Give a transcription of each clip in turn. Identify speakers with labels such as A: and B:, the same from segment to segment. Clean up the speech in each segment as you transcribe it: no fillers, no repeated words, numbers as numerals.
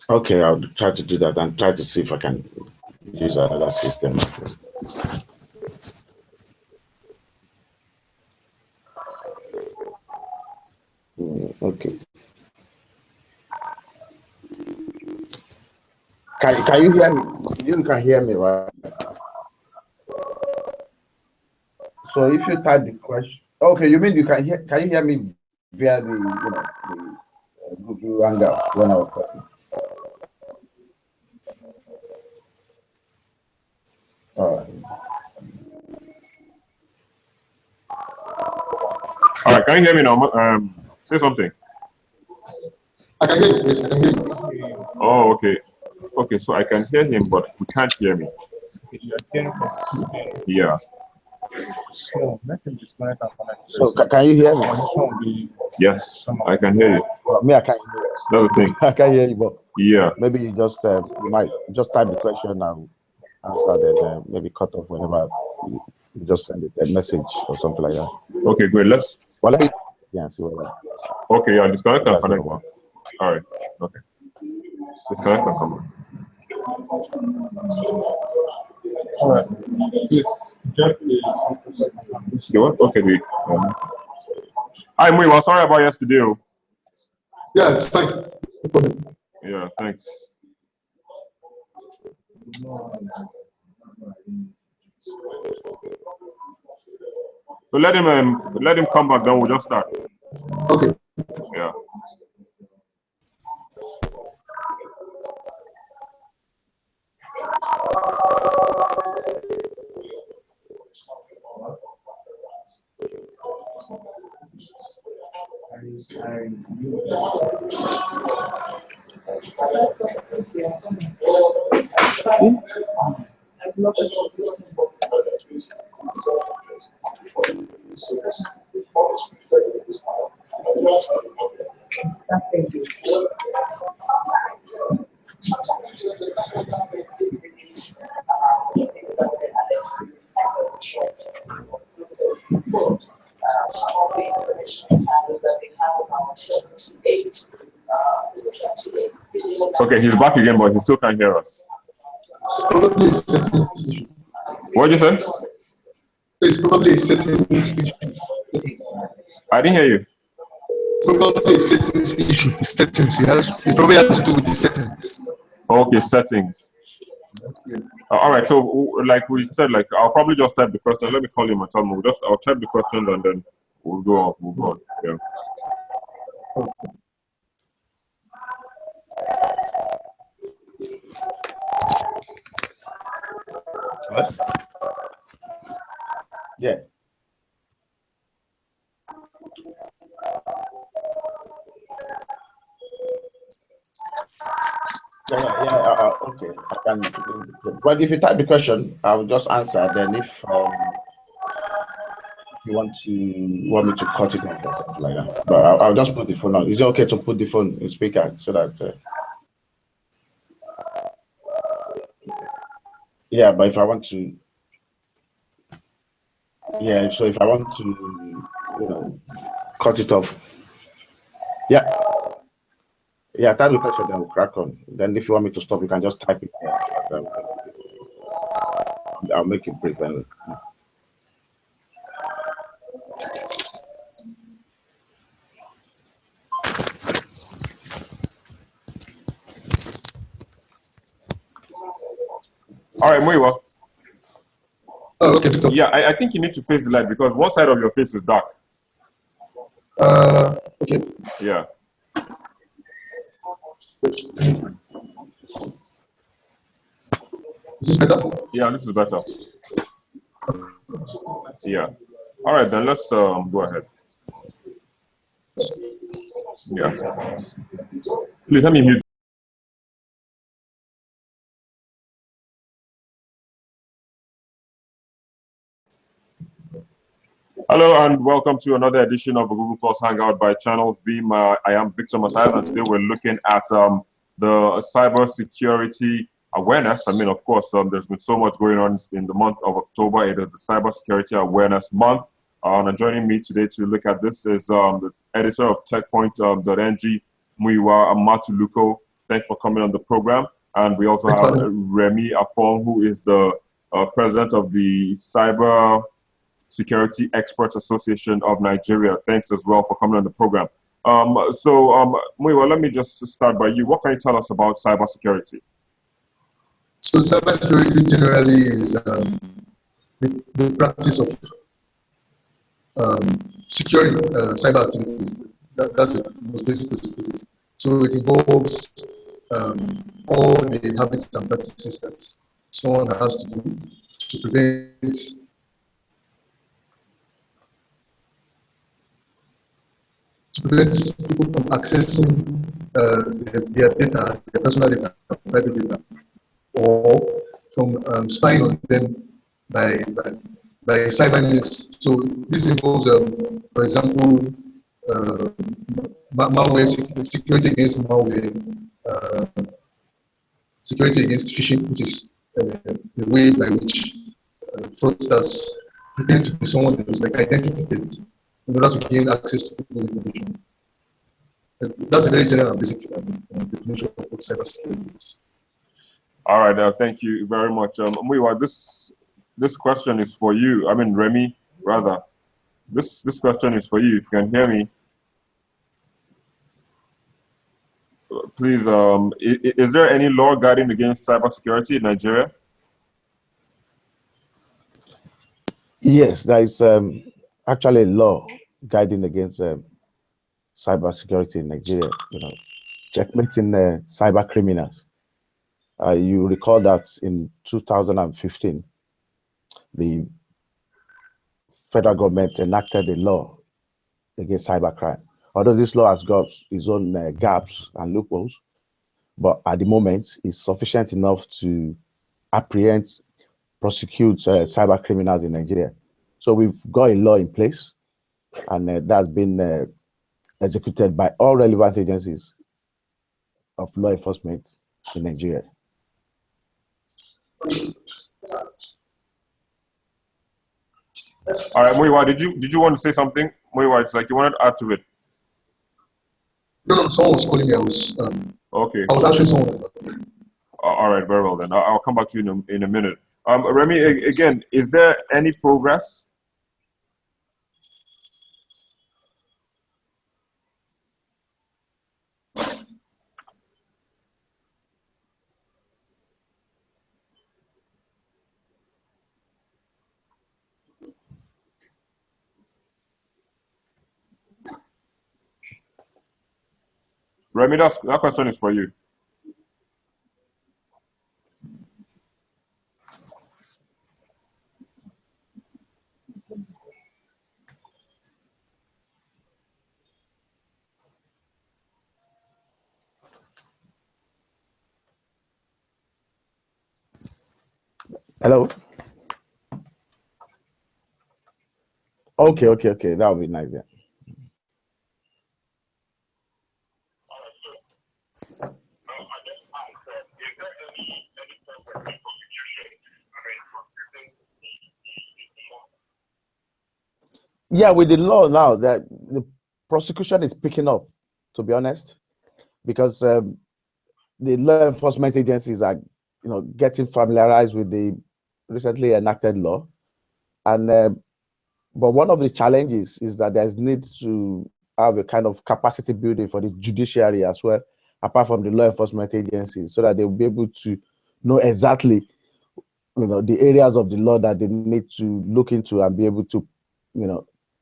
A: Okay, I'll try to do that and try to see if I can use another system. Okay. Can you hear me? You can hear me, right? So if you type the question, okay, you mean you can hear? Can you hear me via the Google Hangout when I was talking? All right.
B: All right, can you hear me now? Say something.
C: I can hear you, please. I can hear you.
B: Oh, okay. Okay, so I can hear him, but he can't hear me. Yeah.
A: So can you hear me?
B: Yes, I can hear you.
A: Me, I can't hear you.
B: That's the thing.
A: I can hear you, but
B: Yeah.
A: maybe you just you might just type the question and answer, then maybe cut off whenever you just send it a message or something like that.
B: Okay, great. Let's.
A: Well, let me see what.
B: Okay, yeah, disconnect and connect.
A: All
B: right. Okay. Disconnect and come on.
C: All right. Please,
B: You want? Okay, wait. Hi, Muiwa. Sorry about yesterday.
C: Yeah, it's fine. No problem.
B: Yeah, thanks. So let him come back. Then we'll just start.
C: Okay.
B: Yeah. Okay, he's back again, but he still can't hear us.
C: Probably setting issue.
B: What did you say?
C: It's probably setting issue.
B: I didn't hear you.
C: Probably settings issue. Settings. It probably has to do with the settings.
B: Okay, settings.
C: Yeah.
B: All right. So, like we said, like I'll probably just type the question. Let me call him and tell him. I'll type the question and then we'll go on. We'll go on. Yeah.
A: What? Yeah. Yeah. Okay. I can. But if you type the question, I'll just answer. Then if you want me to cut it off or something like that, but I'll just put the phone on. Is it okay to put the phone in speaker so that? Yeah, but if I want to, yeah. So if I want to, cut it off, yeah. Yeah, type the question, then we'll crack on. Then if you want me to stop, you can just type it. I'll make it brief.
B: All right, Muiwa.
C: Oh, okay, Victor.
B: Yeah, I think you need to face the light because one side of your face is dark.
C: Okay.
B: Yeah.
C: Is this better?
B: Yeah, this is better. Yeah. All right, then let's go ahead. Yeah. Please let me mute. Hello and welcome to another edition of the Google Plus Hangout by Channels Beam. I am Victor Matthias, and today we're looking at the cybersecurity awareness. I mean, of course, there's been so much going on in the month of October. It is the Cybersecurity Awareness Month. And joining me today to look at this is the editor of TechPoint.ng, Muiwa Matuluko. Thanks for coming on the program. And we also have Remy Afong, who is the president of the Cyber Security Experts Association of Nigeria. Thanks as well for coming on the program. Muyiwa, let me just start by you. What can you tell us about cybersecurity?
C: So cybersecurity generally is the practice of securing cyber activities. That's the most basic way to put it. So it involves all the habits and practices that someone has to do to prevent people from accessing their data, their personal data, private data, or from spying on them by cyber means. So this involves, for example, malware, security against malware, security against phishing, which is the way by which fraudsters pretend to be someone else, like identity theft, in order to gain access to people's information. That's a very general and basic definition of what cybersecurity is.
B: All right, thank you very much. Muyiwa, this question is for you. I mean, Remy, rather. This question is for you. If you can hear me, please. Is there any law guarding against cybersecurity in Nigeria?
A: Yes, there is actually a law guiding against cybersecurity in Nigeria. Checkmating cyber criminals. You recall that in 2015, the federal government enacted a law against cybercrime. Although this law has got its own gaps and loopholes, but at the moment it's sufficient enough to apprehend, prosecute cyber criminals in Nigeria. So we've got a law in place, and that's been executed by all relevant agencies of law enforcement in Nigeria.
B: All right, Muyiwa, did you want to say something? Muyiwa, it's like you wanted to add to it.
C: No, someone was calling me.
B: Okay.
C: I was actually someone.
B: All right, very well then. I'll come back to you in a minute. Remy, again, is there any progress? Remy, that question is for you.
A: Hello? Okay. That would be nice, yeah. Yeah, with the law now, that the prosecution is picking up, to be honest, because the law enforcement agencies are, getting familiarized with the recently enacted law, and but one of the challenges is that there's need to have a kind of capacity building for the judiciary as well, apart from the law enforcement agencies, so that they'll be able to know exactly, the areas of the law that they need to look into and be able to,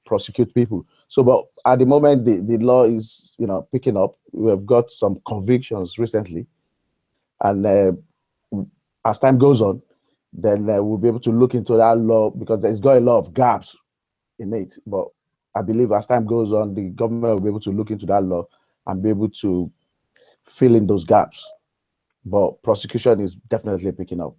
A: prosecute people. So, but at the moment, the law is, picking up. We have got some convictions recently, and as time goes on, then we'll be able to look into that law, because there's got a lot of gaps in it. But I believe as time goes on, the government will be able to look into that law and be able to fill in those gaps. But prosecution is definitely picking up.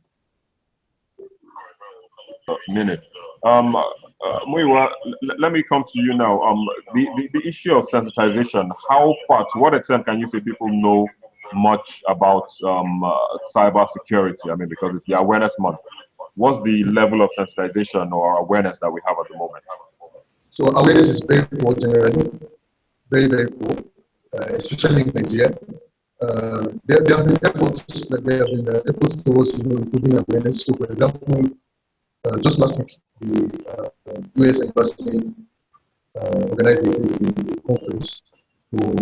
B: Muyiwa, let me come to you now. The issue of sensitization, how far, to what extent can you say people know much about cyber security? I mean, because it's the awareness month. What's the level of sensitization or awareness that we have at the moment?
C: So awareness is very poor generally, very, very poor, especially in Nigeria. There have been efforts, like there have been efforts towards improving awareness. So, for example, just last week, the US Embassy organized a conference for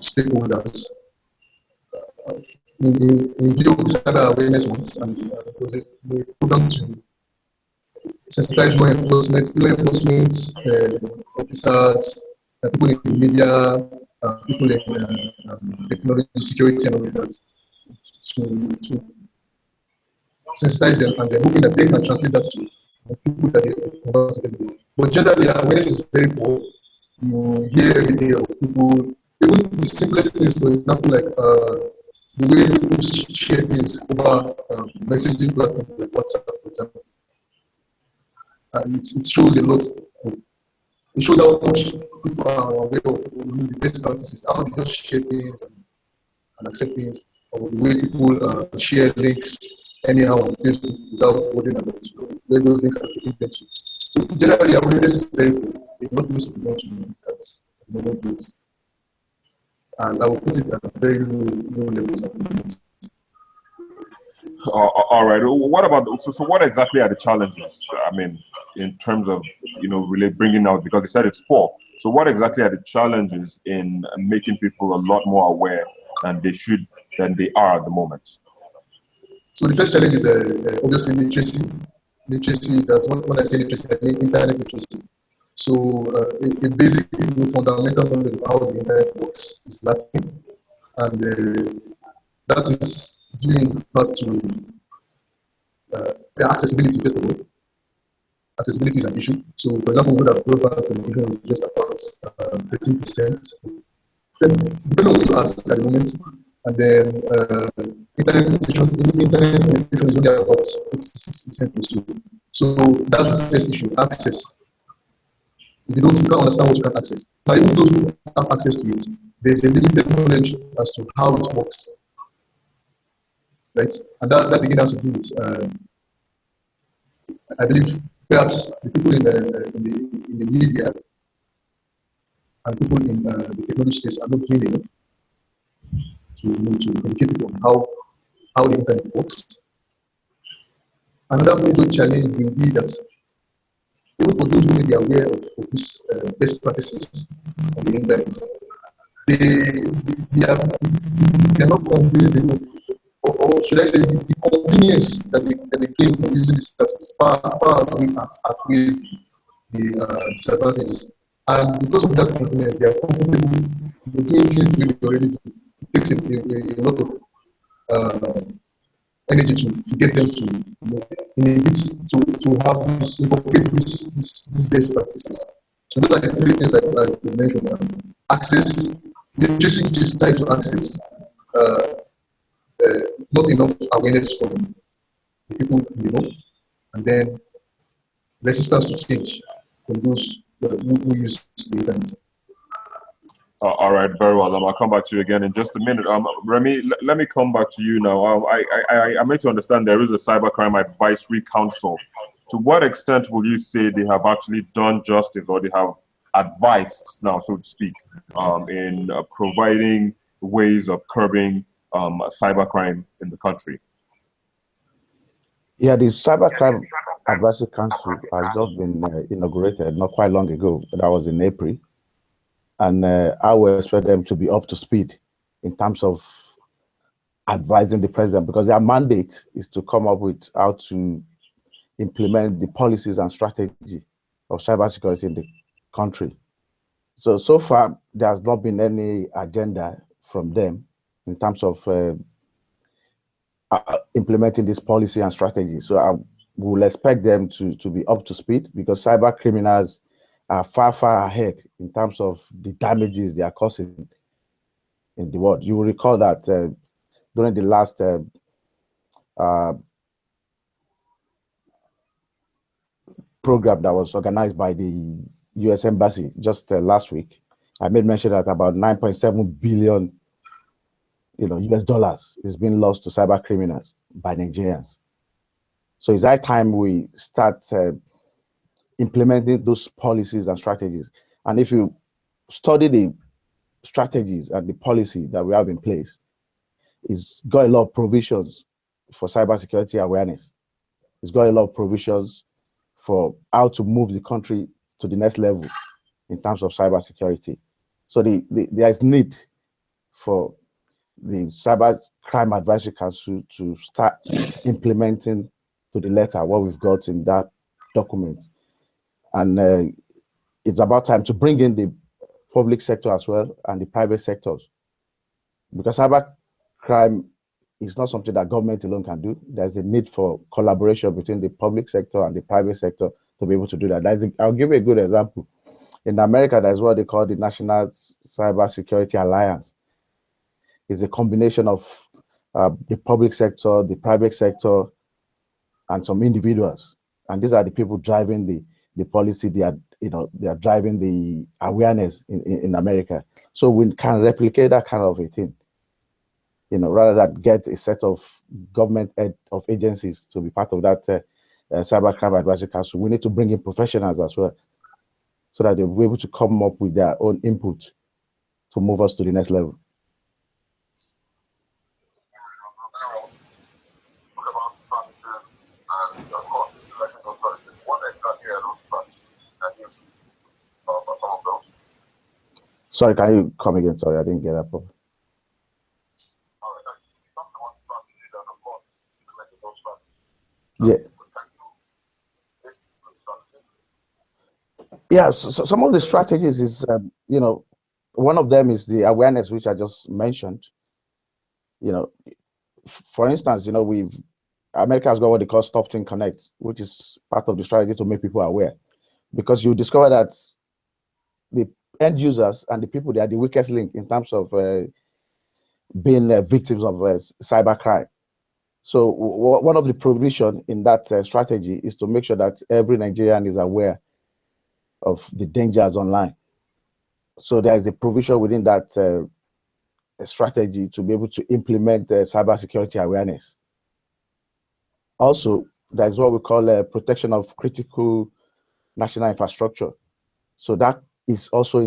C: stakeholders in view of the cyber awareness month, and it was a program to sensitize law enforcement officers, people in the media, people in technology, security, and all of that, to sensitize them, and they're hoping that they can translate that to people that they converse with. But generally, awareness is very poor. You hear every day of people, even the simplest things, for example, like the way people share things over messaging platforms like WhatsApp, for example. It shows a lot. It shows how much people are aware of the best practices, how they just share things and accept things, or the way people share links anyhow on Facebook without worrying about where those links are taking them to. So generally, awareness is very good. It's not used to much at the moment, and I will put it at a very low levels at the moment.
B: All right. What about so? What exactly are the challenges? I mean, in terms of really bringing out, because you said it's poor. So what exactly are the challenges in making people a lot more aware than they are at the moment?
C: So the first challenge is obviously literacy. Literacy. That's when I say literacy, I mean internet literacy. So a basic, fundamental knowledge of how the internet works is lacking, and that is due in part to accessibility. First of all, accessibility is an issue. So, for example, we know that broadband penetration is just about 13%. Then, depending on what you ask at the moment, and then internet penetration is only about 86% or so. So that's the first issue: access. If you can't understand what you can access. Now, even those who have access to it, there's a limited knowledge as to how it works, right? And that again has to do with, I believe, perhaps the people in the media and people in the technology space are not doing enough to educate people on how the internet works. Another major challenge will be that even for those who may be aware of these best practices on the internet, they are not convinced enough, or should I say, the convenience that they gain from using these services far outweighs the disadvantages. And because of that convenience, they are comfortable doing things the way they already do. It takes a lot of energy to get them to to have this inculcate these best practices. So those are the three things like you mentioned. Access, literacy, which is tied to access. Not enough awareness from the people and then resistance to change from those who use the internet.
B: All right, very well. I'll come back to you again in just a minute. Remy, let me come back to you now. I made to understand there is a cybercrime advisory council. To what extent will you say they have actually done justice, or they have advised now, so to speak, in providing ways of curbing cybercrime in the country?
A: Yeah, the Cybercrime Advisory Council has just been inaugurated not quite long ago. That was in April. And I will expect them to be up to speed in terms of advising the president, because their mandate is to come up with how to implement the policies and strategy of cybersecurity in the country. So far, there has not been any agenda from them in terms of implementing this policy and strategy. So I will expect them to be up to speed, because cyber criminals are far ahead in terms of the damages they are causing in the world. You will recall that during the last program that was organized by the US Embassy just last week, I made mention that about 9.7 billion US dollars is being lost to cyber criminals by Nigerians. So it's high time we start implementing those policies and strategies. And if you study the strategies and the policy that we have in place is got a lot of provisions for cybersecurity awareness. It's got a lot of provisions for how to move the country to the next level in terms of cybersecurity. So there is need for the Cyber Crime Advisory Council to start implementing to the letter what we've got in that document. And it's about time to bring in the public sector as well and the private sectors, because cyber crime is not something that government alone can do. There's a need for collaboration between the public sector and the private sector to be able to do that. I'll give you a good example. In America, there's what they call the National Cyber Security Alliance. It's a combination of the public sector, the private sector, and some individuals. And these are the people driving the policy. They are driving the awareness in America. So we can replicate that kind of a thing, rather than get a set of government of agencies to be part of that Cyber Crime Advisory Council. We need to bring in professionals as well, so that they'll be able to come up with their own input to move us to the next level. Sorry, can you come again? Sorry, I didn't get that problem. Yeah. Yeah, so some of the strategies is, one of them is the awareness, which I just mentioned. For instance, America has got what they call Stop Think Connect, which is part of the strategy to make people aware, because you discover that the end users and the people, they are the weakest link in terms of being victims of cyber crime. So one of the provision in that strategy is to make sure that every Nigerian is aware of the dangers online. So there is a provision within that strategy to be able to implement cybersecurity awareness. Also, there's what we call protection of critical national infrastructure. So that is also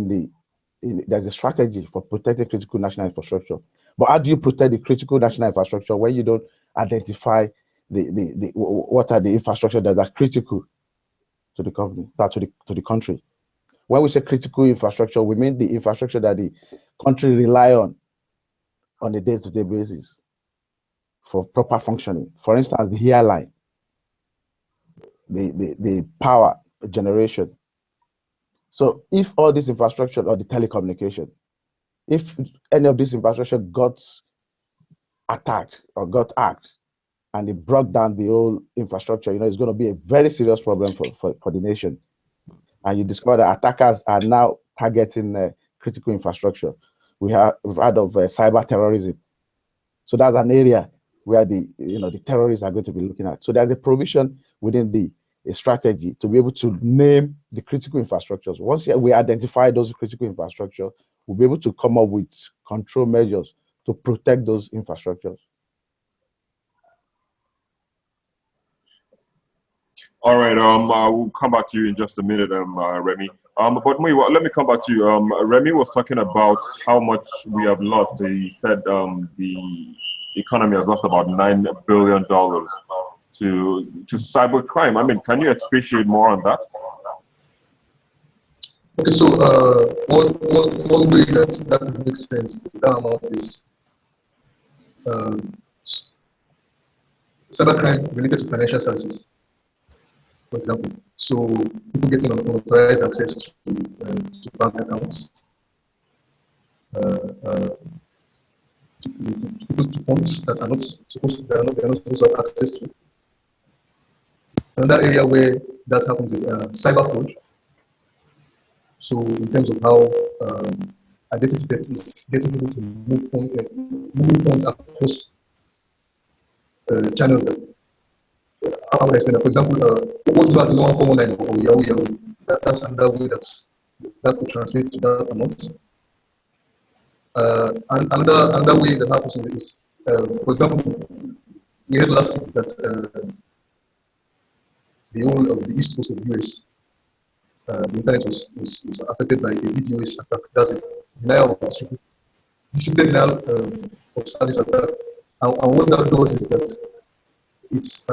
A: there's a strategy for protecting critical national infrastructure. But how do you protect the critical national infrastructure when you don't identify what are the infrastructure that are critical to the company, to the country? When we say critical infrastructure, we mean the infrastructure that the country rely on a day-to-day basis for proper functioning. For instance, the airline, the power generation. So if all this infrastructure, or the telecommunication, if any of this infrastructure got attacked or got hacked and it brought down the whole infrastructure, it's going to be a very serious problem for the nation. And you discover that attackers are now targeting critical infrastructure. We've heard of cyber terrorism. So that's an area where the terrorists are going to be looking at. So there's a provision within the strategy to be able to name the critical infrastructures. Once we identify those critical infrastructure, we'll be able to come up with control measures to protect those infrastructures.
B: All right. I will come back to you in just a minute, Remy. But let me come back to you. Remy was talking about how much we have lost. He said the economy has lost about $9 billion to cybercrime. I mean, can you expatiate more on that?
C: Okay, so one way that makes sense, that amount is cybercrime related to financial services, for example. So people getting unauthorized access to bank accounts, to funds that are not supposed to have access to. Another area where that happens is cyber fraud. So in terms of how identity theft is getting people to move funds across channels. How would I explain that? For example, what you do as a normal 419 or Yahoo, that's another way that could translate to that amount. And another way that happens is, for example, we heard last week that the whole of the east coast of the US, the internet was affected by a DDoS attack. That's a denial of distributed denial of service attack. And what that does is that it's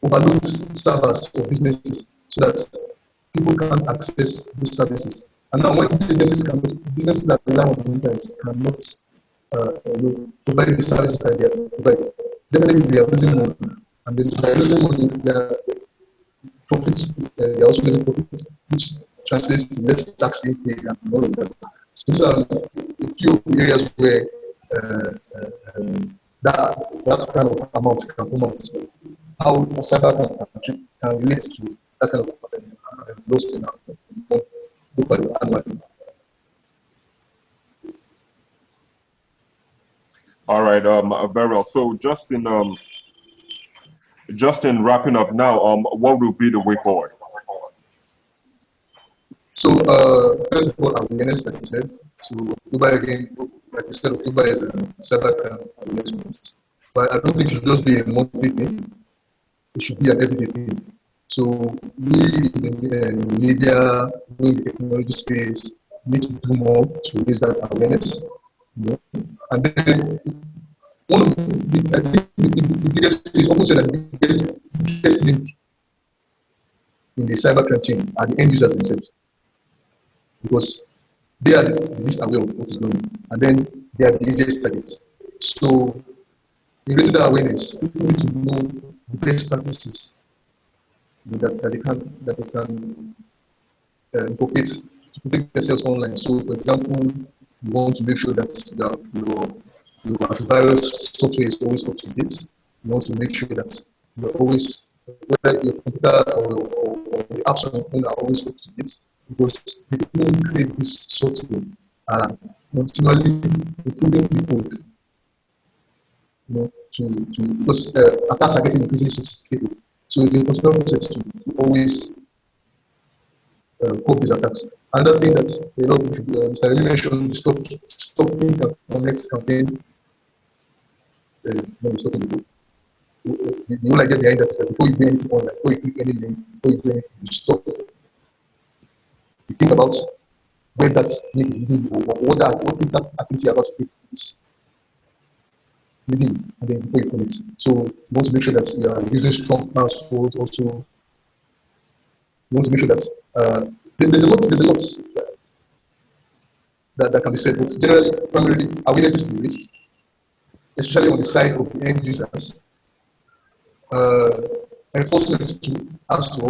C: overloads servers for businesses so that people can't access those services. And now when businesses that rely on the internet cannot provide the services that they provide, definitely they are losing money. And by losing money, their profits, they are also losing profits, which translates to less tax being paid and all of that. So these are a few areas where that kind of amount can come out. How cyber can relate to that kind of loss in annually.
B: All right, very well. So just in wrapping up now, what will be the way forward?
C: So first of all, awareness, like you said. So October again, like you said, October is a cyber awareness month. But I don't think it should just be a monthly thing. It should be an everyday thing. So we in the media, we in the technology space, need to do more to raise that awareness. You know? And then one of the biggest is almost said that the biggest link in the cybercrime chain are the end users themselves, because they are the least aware of what is going on, and then they are the easiest targets. So in raising that awareness, people need to know the best practices that they can incorporate to protect themselves online. So, for example, you want to make sure that your antivirus software is always up to date. You want to make sure that you're always, whether your computer or the apps on your phone are always up to date, because the people who create this software are continually improving the code. You know, because attacks are getting increasingly sophisticated. So it's a continual process to always cope these attacks. Another thing that Mr. Remy mentioned, the stop think and connect campaign. When we're talking about the whole idea behind that is that before you do anything online, before you click any link, before you do anything, you stop. You think about where that link is leading you, or that activity about to take place leading, and then before you connect. So you want to make sure that you are using strong passwords. Also, you want to make sure that there's a lot that can be said. But generally, primarily, awareness needs to be raised, especially on the side of the end users. Enforcement has to